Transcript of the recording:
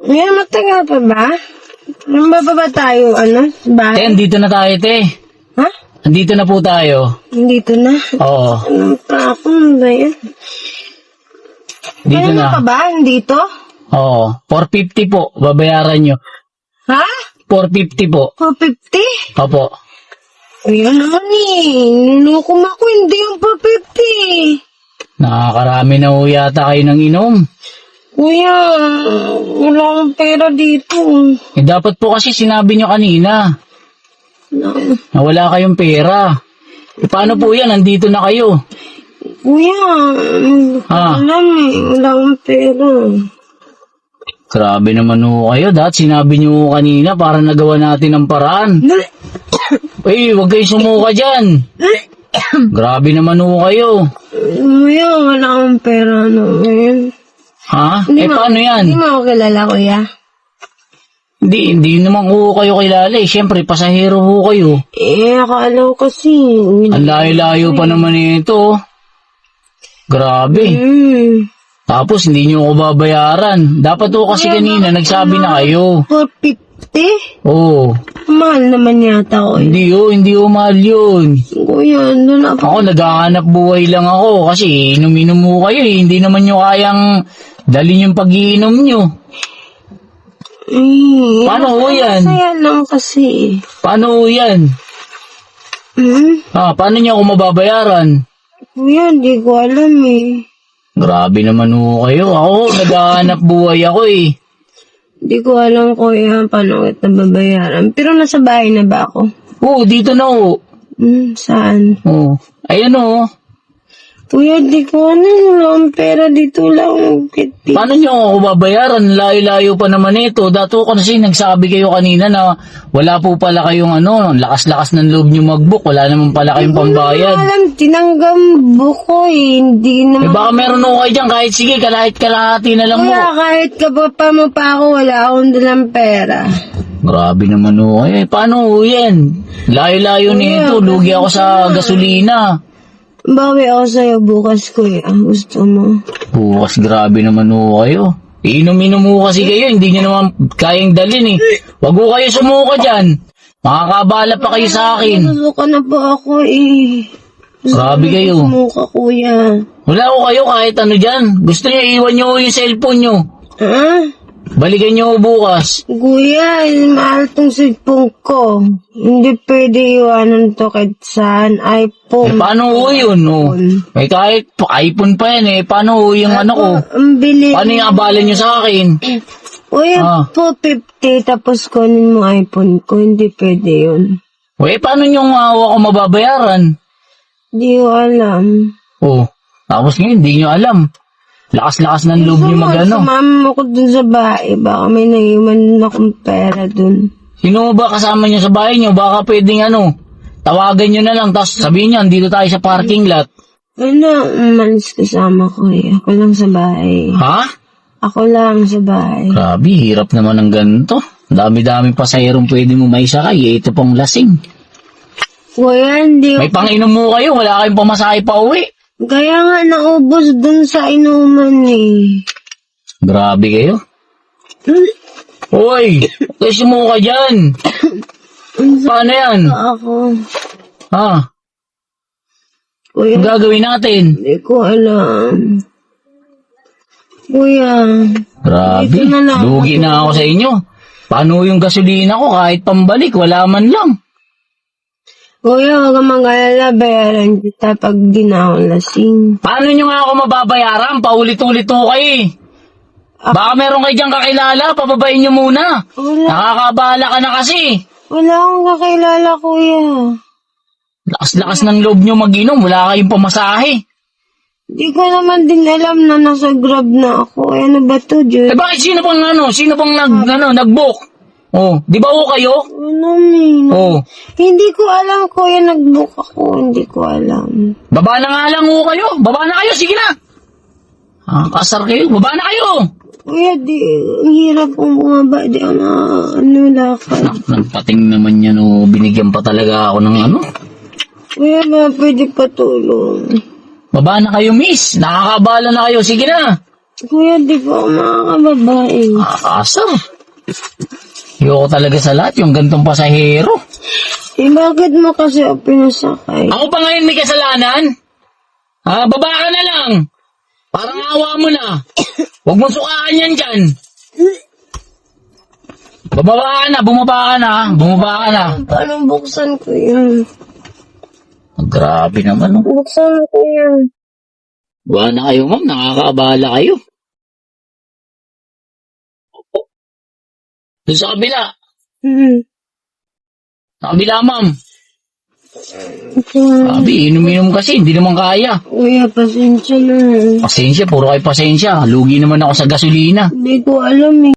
May matagal pa ba? Nang bababa tayo, bahay? Andito na tayo, te. Ha? Andito na po tayo. Nandito na? Oo. Anong tapon ba yan? Dito Kaya na. pa ba? Nandito? Oo. 450 po. Babayaran nyo. Ha? 450 po. 450? Opo. Ayun naman Ninukom ako, hindi yung 450. Nakakarami na ho yata kayo ng inom. Kuya, wala akong pera dito. Dapat po kasi sinabi nyo kanina na wala kayong pera. Paano po yan? Nandito na kayo. Kuya, alam wala akong pera. Grabe naman ho kayo. Dahil sinabi nyo ho kanina para nagawa natin ang paraan. Huwag kayong sumuka dyan. Grabe naman ho kayo. Kuya, wala akong pera ngayon. Ha? Paano yan? Hindi mo ako kilala, kuya. Hindi naman ho kayo kilala eh. Siyempre, pasahero ho kayo. Akala ko kasi. Ang layo-layo pa naman ito. Grabe. Tapos, hindi nyo ako babayaran. Dapat ho kasi kanina, nagsabi na kayo. 450? Oo. Mahal naman yata, kuya. Hindi ho mahal yun. Kuya, na pa. Ako, naghahanap buhay lang ako. Kasi, inom-inom ho kayo eh. Hindi naman nyo kayang dalhin yung pag-iinom nyo. Paano ho yan? Masaya lang kasi. Paano ho yan? Paano nyo ako mababayaran? Kuya, di ko alam eh. Grabe naman ho kayo. Ako, naghahanap buhay ako eh. Di ko alam, kuya, paano kita babayaran. Pero nasa bahay na ba ako? Oo, dito na ho. Saan? Oo. Ayan ho. Kuya, di ko alam. Pera dito lang. Paano nyo ako babayaran? Layo-layo pa naman ito. Dato kasi nagsabi kayo kanina na wala po pala kayong lakas-lakas ng loob nyo mag-book. Wala naman pala kayong pambayad. Hindi alam, tinanggambo ko eh. Hindi naman. Baka meron ho kayo dyan. Kahit sige, kalahati na lang mo. Kuya, kahit kabapa mo pa ako, wala akong dalang pera. Grabe naman ho kayo. Paano ho yan? Layo-layo nito. Lugi ako sa gasolina. Bawi ako sa'yo bukas, kuya. Gusto mo? Bukas, grabe naman ho kayo. Inom-inom ho kasi kayo, hindi nyo naman kayang dalhin eh. Wag ho kayo sumuka dyan. Makakabala pa kayo sa akin. Nasusuka na po ako eh. Grabe kayo. Sumuka, kuya. Wala ho kayo kahit ano dyan. Gusto nyo, iwan nyo yung cellphone nyo. Ha? Balikan nyo bukas. Kuya, mahal tong cellphone ko. Hindi pwede iwanan to kahit saan. iPhone. Paano ho yun? Kahit iPhone pa yan eh. Paano ho yung ko? Ang bilis. Paano yung abala nyo sa akin? Kuya, 450 tapos kunin mo iPhone ko. Hindi pwede yun. Paano nyo ako mababayaran? Hindi ko alam. Tapos ngayon, hindi nyo alam. Lakas-lakas ng loob nyo Sumama mo ko dun sa bahay. Baka may naiwan akong pera dun. Sino ba kasama nyo sa bahay nyo? Baka pwedeng tawagan nyo na lang. Tapos sabihin nyo, andito tayo sa parking lot. Umalis kasama ko eh. Ako lang sa bahay. Ha? Ako lang sa bahay. Grabe, hirap naman ng ganito. Dami-dami pasahirong pwede mo maisakay. Ito pang lasing. Kuya, hindi May panginom mo kayo. Wala kayong pamasahe pa uwi. Kaya nga naubos dun sa inuman eh. Grabe kayo. Hoy, kayo sumuka dyan. Paano yan? Ako. Kuya, Ang gagawin natin? hindi ko alam. Kuya. Grabe, dito na lang lugi na ako sa inyo. Paano yung gasolina ko kahit pambalik? Wala man lang. Kuya, huwag kang mag-alala, bayaran kita pag di na ako lasing. Paano nyo nga ako mababayaran? Paulit-ulit ko kayo eh. Baka meron kayo dyan kakilala, pababayin nyo muna. Wala. Nakakabahala ka na kasi. Wala akong kakilala, kuya. Lakas-lakas ng loob nyo mag-inom, wala kayong pamasahe. Di ko naman din alam na nasa Grab na ako. Ano ba to, Diyos? Bakit sino bang nag-book? Di ba kayo? Hindi ko alam, kuya, nag-book ako. Hindi ko alam. Baba na nga lang kayo. Baba na kayo, sige na. Kasar kayo, baba na kayo. Kuya, ang hirap kong bumaba. Di lakad. Nagpating naman yan, binigyan pa talaga ako ng Kuya, ba pwede patulong? Baba na kayo, miss. Nakakabala na kayo, sige na. Kuya, di po ako makakababae. Asar. Ayoko talaga sa lahat yung gantong pasahero. Eh, bakit mo kasi ako pinasakay? Ako pa ngayon may kasalanan? Baba ka na lang. Parang awa mo na. Huwag mo sukaan yan dyan. Bumaba ka na. Paano buksan ko yan? Grabe naman, oh. Buksan ko yan. Buwan na kayo, ma'am. Nakakaabala kayo. Opo. Doon sa kabila. Sa kabila, ma'am. Sabi, inom-inom kasi. Hindi naman kaya. Kuya, pasensya na. Pasensya, puro kayo pasensya. Lugi naman ako sa gasolina. Hindi ko alam eh.